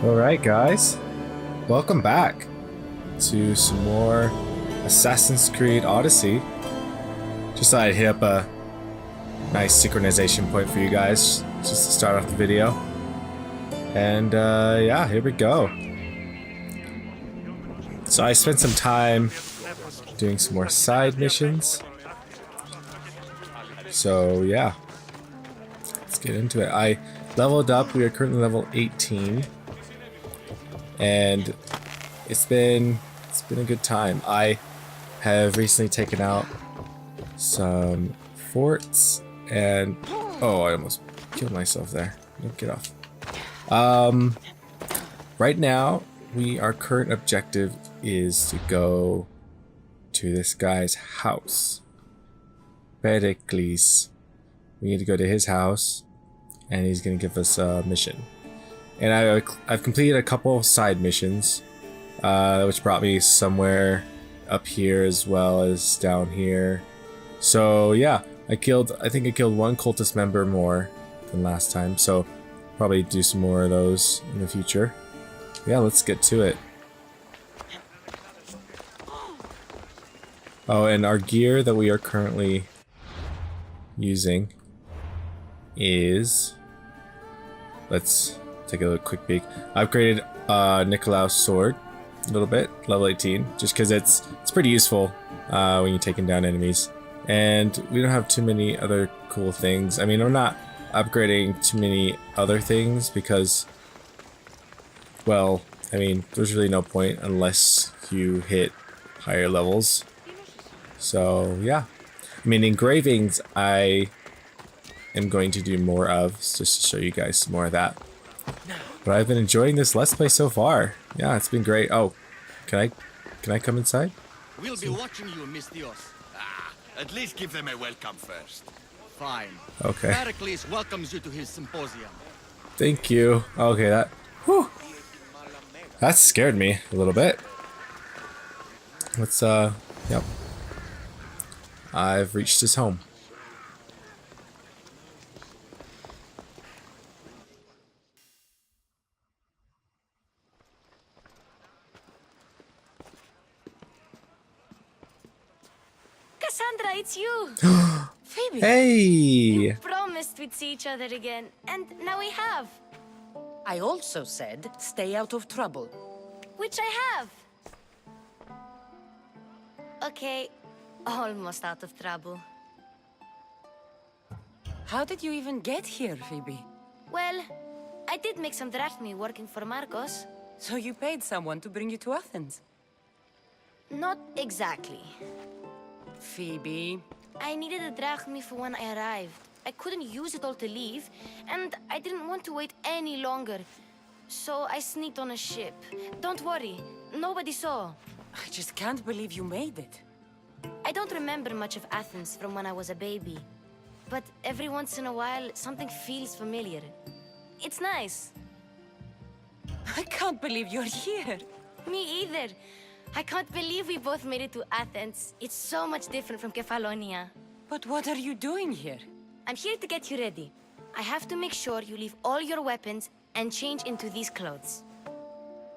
Alright guys, welcome back to some more Assassin's Creed Odyssey. Just thought I'd hit up a nice synchronization point for you guys, just to start off the video. And yeah, here we go. So I spent some time doing some more side missions. So yeah, let's get into it. I leveled up, we are currently level 18. And it's been a good time. I have recently taken out some forts and oh, I almost killed myself there. No, get off. Right now, our current objective is to go to this guy's house. Pericles. We need to go to his house, and he's gonna give us a mission. And I've completed a couple side missions, which brought me somewhere up here as well as down here. So yeah, I think I killed one cultist member more than last time, so probably do some more of those in the future. Yeah, let's get to it. Oh, and our gear that we are currently using is... Let's take a quick peek. I've upgraded Nikolaus' sword a little bit, level 18, just because it's pretty useful when you're taking down enemies. And we don't have too many other cool things. I mean, I'm not upgrading too many other things because, well, I mean, there's really no point unless you hit higher levels. So yeah, I mean, engravings I am going to do more of, just to show you guys some more of that. But I've been enjoying this Let's Play so far. Yeah, it's been great. Oh, can I come inside? We'll be watching you, Miss Dios. At least give them a welcome first. Fine. Okay. Pericles welcomes you to his symposium. Thank you. Okay, that scared me a little bit. Let's yep. I've reached his home. Cassandra, it's you! Phoebe! Hey! You promised we'd see each other again, and now we have. I also said, stay out of trouble. Which I have. Okay, almost out of trouble. How did you even get here, Phoebe? Well, I did make some drachmi working for Marcos. So you paid someone to bring you to Athens? Not exactly. Phoebe... I needed a drachmi for when I arrived. I couldn't use it all to leave, and I didn't want to wait any longer. So I sneaked on a ship. Don't worry, nobody saw. I just can't believe you made it. I don't remember much of Athens from when I was a baby. But every once in a while, something feels familiar. It's nice. I can't believe you're here. Me either. I can't believe we both made it to Athens. It's so much different from Kefalonia. But what are you doing here? I'm here to get you ready. I have to make sure you leave all your weapons and change into these clothes.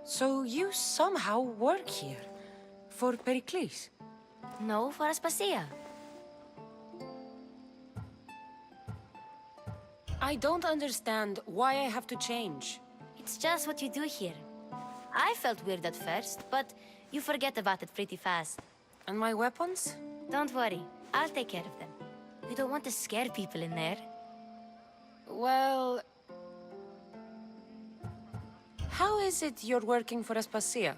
So you somehow work here? For Pericles? No, for Aspasia. I don't understand why I have to change. It's just what you do here. I felt weird at first, but you forget about it pretty fast. And my weapons? Don't worry, I'll take care of them. You don't want to scare people in there. Well... How is it you're working for Aspasia?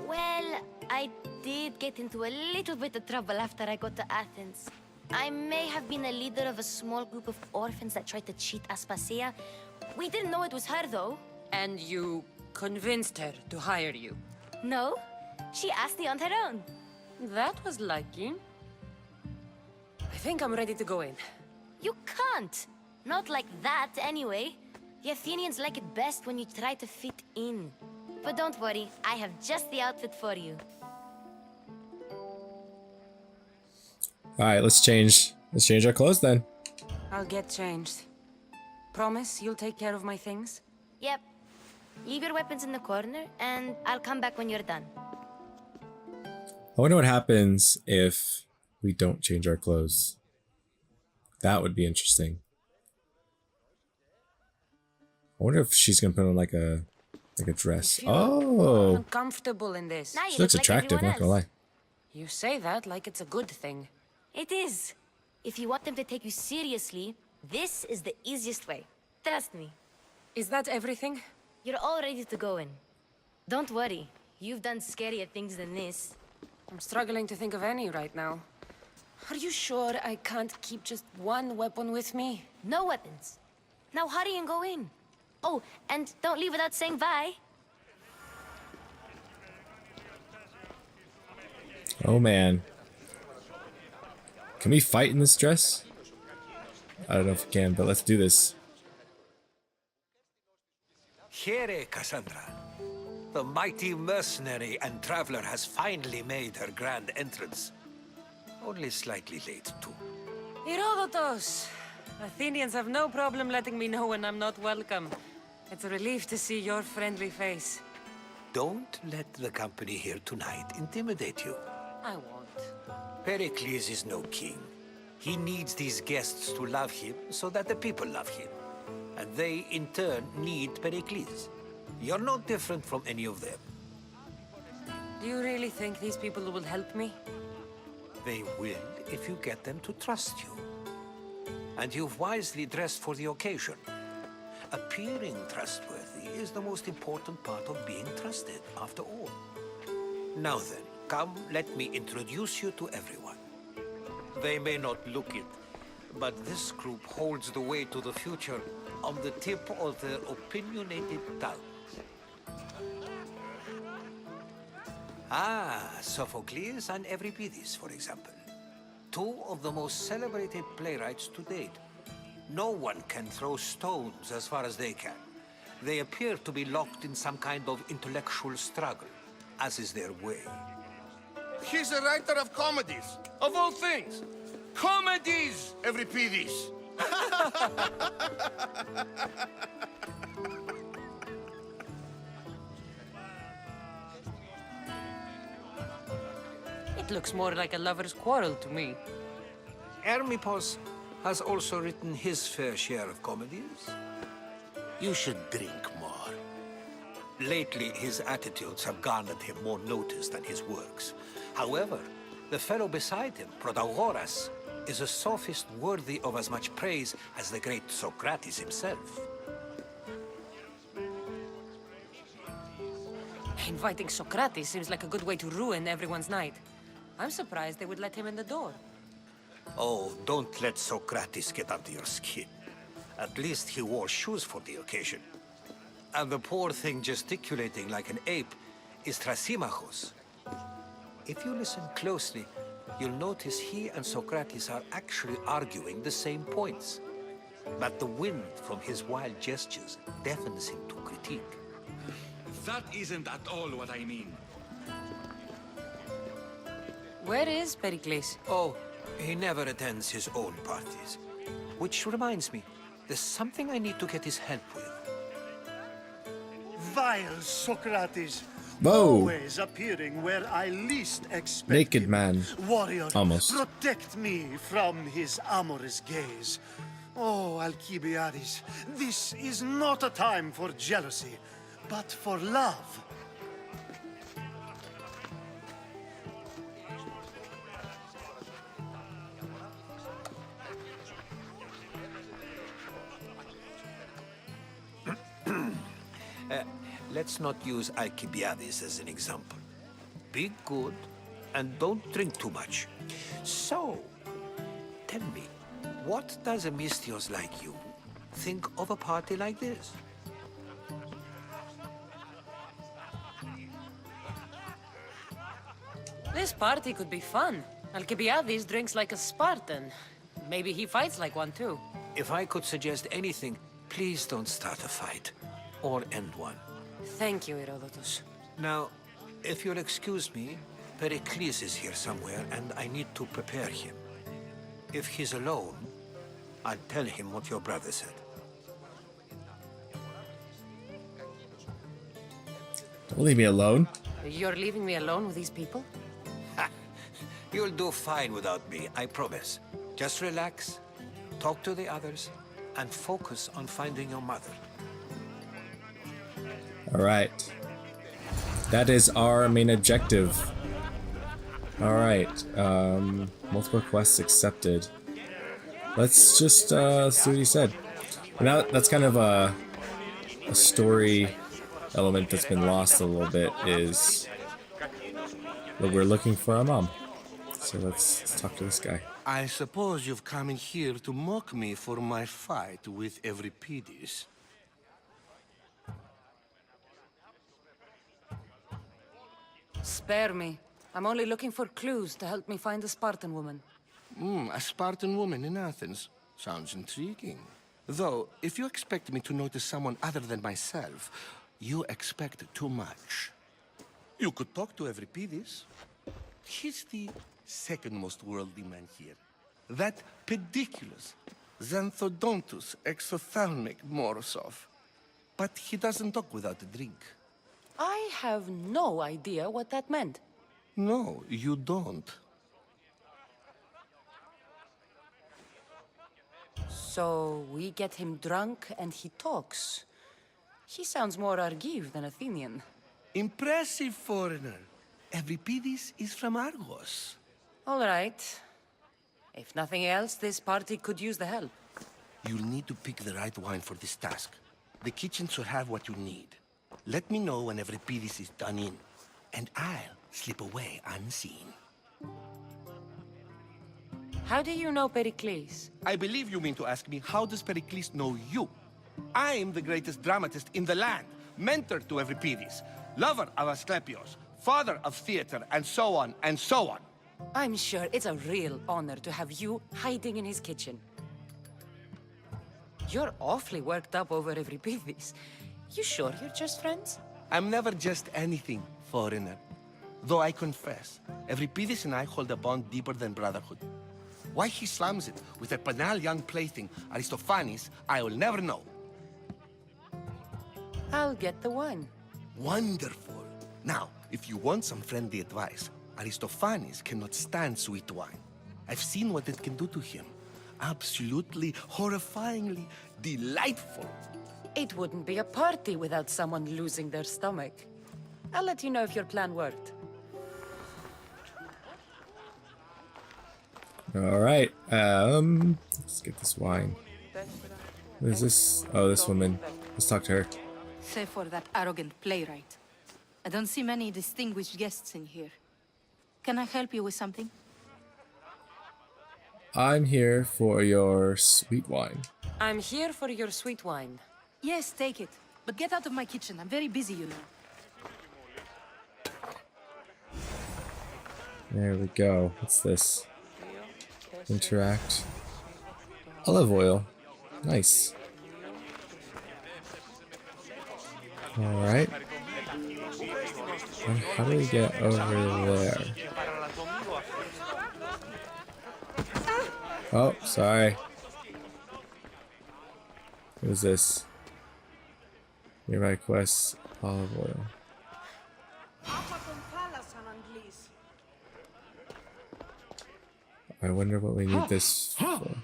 Well, I did get into a little bit of trouble after I got to Athens. I may have been a leader of a small group of orphans that tried to cheat Aspasia. We didn't know it was her, though. And you convinced her to hire you? No, she asked me on her own. That was lucky. I think I'm ready to go in. You can't. Not like that, anyway. The Athenians like it best when you try to fit in. But don't worry, I have just the outfit for you. Alright, let's change our clothes then. I'll get changed. Promise you'll take care of my things? Yep. Leave your weapons in the corner, and I'll come back when you're done. I wonder what happens if we don't change our clothes. That would be interesting. I wonder if she's gonna put on like a dress. Oh, Uncomfortable in this. Now you she looks look like attractive. everyone Not gonna else. lie. You say that like it's a good thing. It is. If you want them to take you seriously, this is the easiest way. Trust me. Is that everything? You're all ready to go in. Don't worry. You've done scarier things than this. I'm struggling to think of any right now. Are you sure I can't keep just one weapon with me? No weapons. Now hurry and go in. Oh, and don't leave without saying bye. Oh man. Can we fight in this dress? I don't know if we can, but let's do this. Here, Cassandra. The mighty mercenary and traveler has finally made her grand entrance. Only slightly late, too. Herodotus! Athenians have no problem letting me know when I'm not welcome. It's a relief to see your friendly face. Don't let the company here tonight intimidate you. I won't. Pericles is no king. He needs these guests to love him so that the people love him. And they, in turn, need Pericles. You're no different from any of them. Do you really think these people will help me? They will if you get them to trust you. And you've wisely dressed for the occasion. Appearing trustworthy is the most important part of being trusted, after all. Now then, come, let me introduce you to everyone. They may not look it, but this group holds the way to the future on the tip of their opinionated tongues. Ah, Sophocles and Euripides, for example. Two of the most celebrated playwrights to date. No one can throw stones as far as they can. They appear to be locked in some kind of intellectual struggle, as is their way. He's a writer of comedies, of all things. Comedies, Euripides. It looks more like a lover's quarrel to me. Hermippos has also written his fair share of comedies. You should drink more. Lately, his attitudes have garnered him more notice than his works. However, the fellow beside him, Protagoras, is a sophist worthy of as much praise as the great Socrates himself. Inviting Socrates seems like a good way to ruin everyone's night. I'm surprised they would let him in the door. Oh, don't let Socrates get under your skin. At least he wore shoes for the occasion. And the poor thing gesticulating like an ape is Thrasymachos. If you listen closely, you'll notice he and Socrates are actually arguing the same points. But the wind from his wild gestures deafens him to critique. That isn't at all what I mean. Where is Pericles? Oh, he never attends his own parties. Which reminds me, there's something I need to get his help with. Vile Socrates. Whoa. Always appearing where I least expect Naked him. man. Warrior, Almost. protect me from his amorous gaze. Oh, Alcibiades, this is not a time for jealousy, but for love. Let's not use Alcibiades as an example. Be good and don't drink too much. So, tell me, what does a Mystios like you think of a party like this? This party could be fun. Alcibiades drinks like a Spartan. Maybe he fights like one too. If I could suggest anything, please don't start a fight or end one. Thank you, Herodotus. Now, if you'll excuse me, Pericles is here somewhere and I need to prepare him. If he's alone, I'll tell him what your brother said. Don't leave me alone. You're leaving me alone with these people? You'll do fine without me, I promise. Just relax, talk to the others, and focus on finding your mother. Alright. That is our main objective. Alright. Multiple quests accepted. Let's just see what he said. Now that's kind of a story element that's been lost a little bit, is that we're looking for our mom. So let's talk to this guy. I suppose you've come in here to mock me for my fight with Euripides. Spare me. I'm only looking for clues to help me find a Spartan woman. A Spartan woman in Athens. Sounds intriguing. Though, if you expect me to notice someone other than myself, you expect too much. You could talk to Euripides. He's the second most worldly man here. That pediculous, Xanthodontus exophthalmic Morosov. But he doesn't talk without a drink. I have no idea what that meant. No, you don't. So we get him drunk and he talks. He sounds more Argive than Athenian. Impressive, foreigner. Euripides is from Argos. All right. If nothing else, this party could use the help. You'll need to pick the right wine for this task. The kitchen should have what you need. Let me know when Euripides is done in, and I'll slip away unseen. How do you know Pericles? I believe you mean to ask me, how does Pericles know you? I'm the greatest dramatist in the land, mentor to Euripides, lover of Asclepios, father of theater, and so on, and so on. I'm sure it's a real honor to have you hiding in his kitchen. You're awfully worked up over Euripides. You sure you're just friends? I'm never just anything, foreigner. Though I confess, Euripides and I hold a bond deeper than brotherhood. Why he slams it with a banal young plaything, Aristophanes, I will never know. I'll get the wine. Wonderful. Now, if you want some friendly advice, Aristophanes cannot stand sweet wine. I've seen what it can do to him. Absolutely, horrifyingly delightful. It wouldn't be a party without someone losing their stomach. I'll let you know if your plan worked. Alright, let's get this wine. What is this? Oh, this woman. Let's talk to her. Save for that arrogant playwright. I don't see many distinguished guests in here. Can I help you with something? I'm here for your sweet wine. I'm here for your sweet wine. Yes, take it. But get out of my kitchen. I'm very busy, you know. There we go. What's this? Interact. Olive oil. Nice. Alright. How do we get over there? Oh, sorry. What is this? Nearby quests. Olive oil. I wonder what we need this for.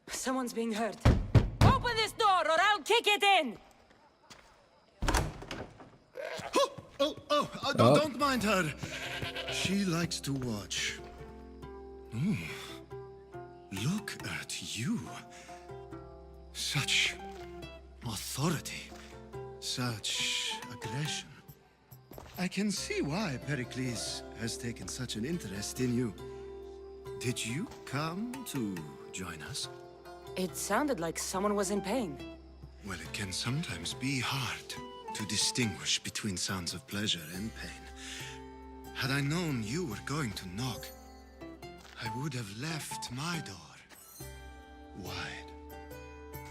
Someone's being hurt. Open this door or I'll kick it in! Don't mind her. She likes to watch. Ooh. Look at you. Such authority. Such aggression. I can see why Pericles has taken such an interest in you. Did you come to join us? It sounded like someone was in pain. Well, it can sometimes be hard to distinguish between sounds of pleasure and pain. Had I known you were going to knock, I would have left my door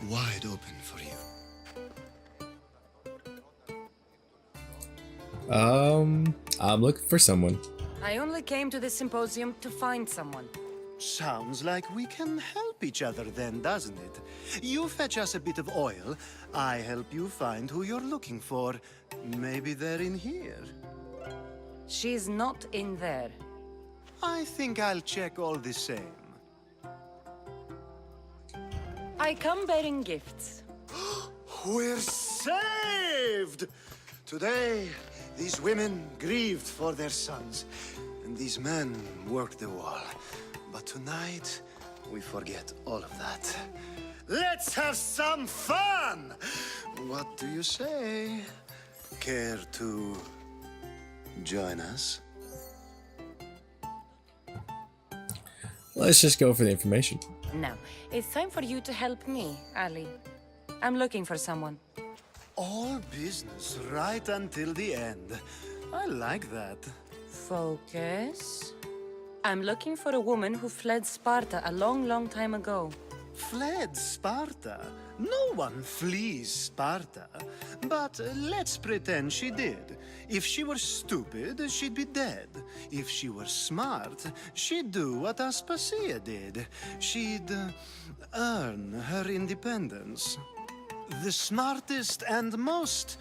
wide open for you. I'm looking for someone. I only came to this symposium to find someone. Sounds like we can help each other then, doesn't it? You fetch us a bit of oil, I help you find who you're looking for. Maybe they're in here. She's not in there. I think I'll check all the same. I come bearing gifts. We're saved! Today, these women grieved for their sons, and these men worked the wall. But tonight, we forget all of that. Let's have some fun! What do you say? Care to join us? Let's just go for the information. Now, it's time for you to help me, Ali. I'm looking for someone. All business right until the end. I like that. Focus. I'm looking for a woman who fled Sparta a long, long time ago. Fled Sparta? No one flees Sparta. But let's pretend she did. If she were stupid, she'd be dead. If she were smart, she'd do what Aspasia did. She'd earn her independence. The smartest and most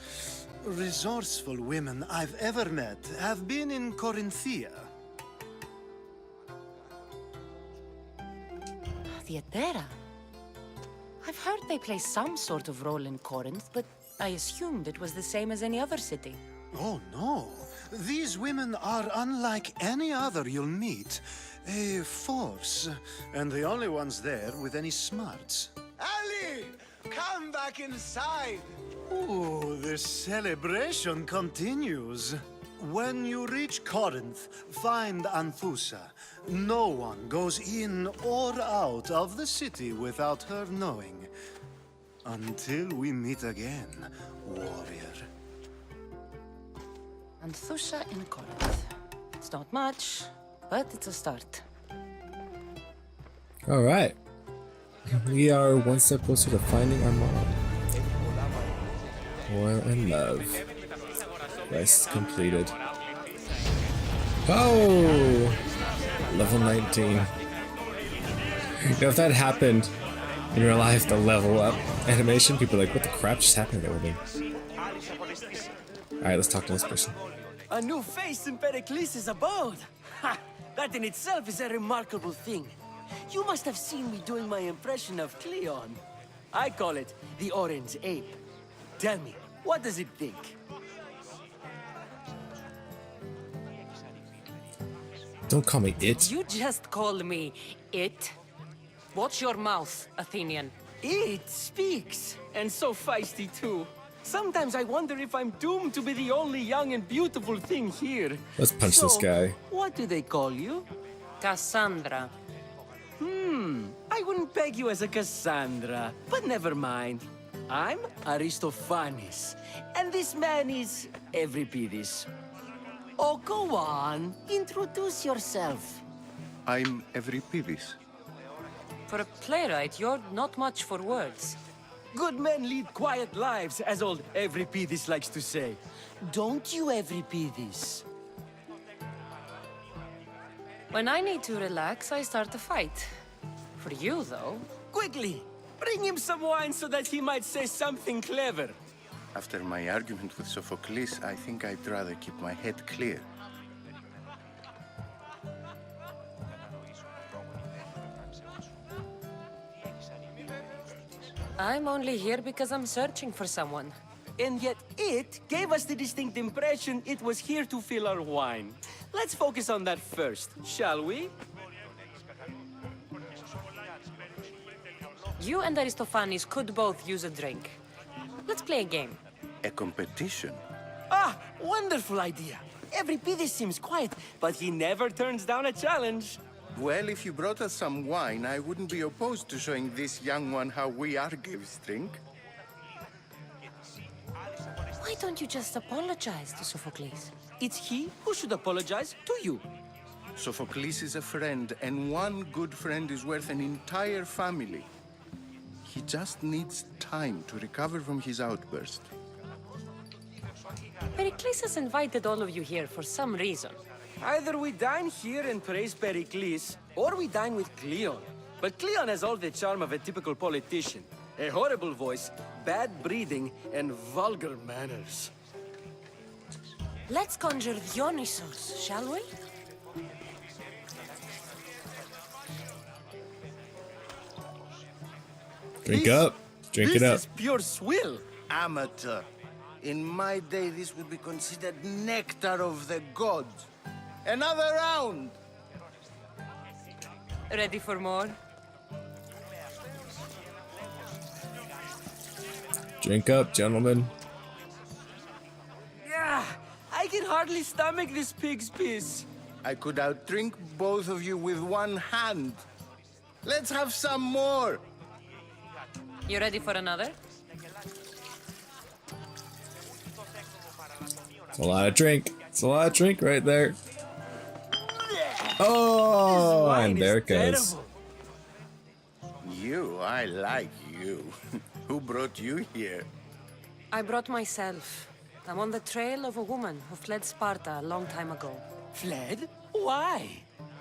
resourceful women I've ever met have been in Corinthia. Theatera? I've heard they play some sort of role in Corinth, but I assumed it was the same as any other city. Oh, no. These women are unlike any other you'll meet. A force, and the only ones there with any smarts. Ali! Come back inside! Ooh, the celebration continues. When you reach Corinth, find Anthusa. No one goes in or out of the city without her knowing. Until we meet again, warrior. Anthusa in Corinth. It's not much, but it's a start. Alright. We are one step closer to finding our mom. Oil and love. Quest completed. Oh! Level 19. You know, if that happened in real life, the level up animation, people are like, what the crap just happened there with me? Alright, let's talk to this person. A new face in Pericles' abode! Ha! That in itself is a remarkable thing. You must have seen me doing my impression of Cleon. I call it the Orange Ape. Tell me, what does it think? Don't call me it. You just called me it. Watch your mouth, Athenian. It speaks, and so feisty too. Sometimes I wonder if I'm doomed to be the only young and beautiful thing here. Let's punch this guy. What do they call you? Cassandra. I wouldn't peg you as a Cassandra, but never mind. I'm Aristophanes, and this man is Euripides. Oh, go on. Introduce yourself. I'm Euripides. For a playwright, you're not much for words. Good men lead quiet lives, as old Euripides likes to say. Don't you, Euripides? When I need to relax, I start a fight. For you, though. Quickly, bring him some wine so that he might say something clever. After my argument with Sophocles, I think I'd rather keep my head clear. I'm only here because I'm searching for someone. And yet it gave us the distinct impression it was here to fill our wine. Let's focus on that first, shall we? You and Aristophanes could both use a drink. Let's play a game. A competition? Ah, wonderful idea. Euripides seems quiet, but he never turns down a challenge. Well, if you brought us some wine, I wouldn't be opposed to showing this young one how we Argives drink. Why don't you just apologize to Sophocles? It's he who should apologize to you. Sophocles is a friend, and one good friend is worth an entire family. He just needs time to recover from his outburst. Pericles has invited all of you here for some reason. Either we dine here and praise Pericles, Or we dine with Cleon. But Cleon has all the charm of a typical politician. A horrible voice, bad breeding, and vulgar manners. Let's conjure Dionysos, shall we? Drink up. Drink it up. This is pure swill. Amateur. In my day, this would be considered nectar of the gods. Another round! Ready for more? Drink up, gentlemen. Yeah, I can hardly stomach this pig's piss. I could outdrink both of you with one hand. Let's have some more! You ready for another? It's a lot of drink. It's a lot of drink right there. Oh, and there it goes. You, I like you. Who brought you here? I brought myself. I'm on the trail of a woman who fled Sparta a long time ago. Fled? Why?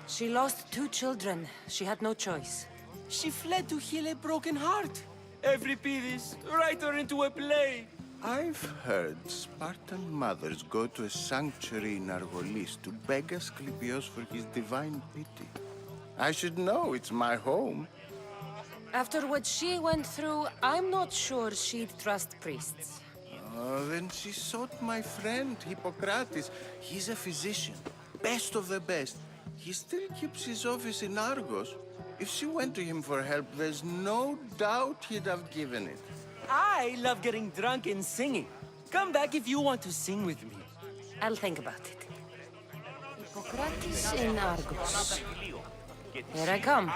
She lost 2 children. She had no choice. She fled to heal a broken heart. Euripides, write her into a play. I've heard Spartan mothers go to a sanctuary in Argolis to beg Asclepios for his divine pity. I should know, it's my home. After what she went through, I'm not sure she'd trust priests. Then she sought my friend, Hippocrates. He's a physician, best of the best. He still keeps his office in Argos. If she went to him for help, there's no doubt he'd have given it. I love getting drunk and singing. Come back if you want to sing with me. I'll think about it. Hippocrates in Argos. Here I come.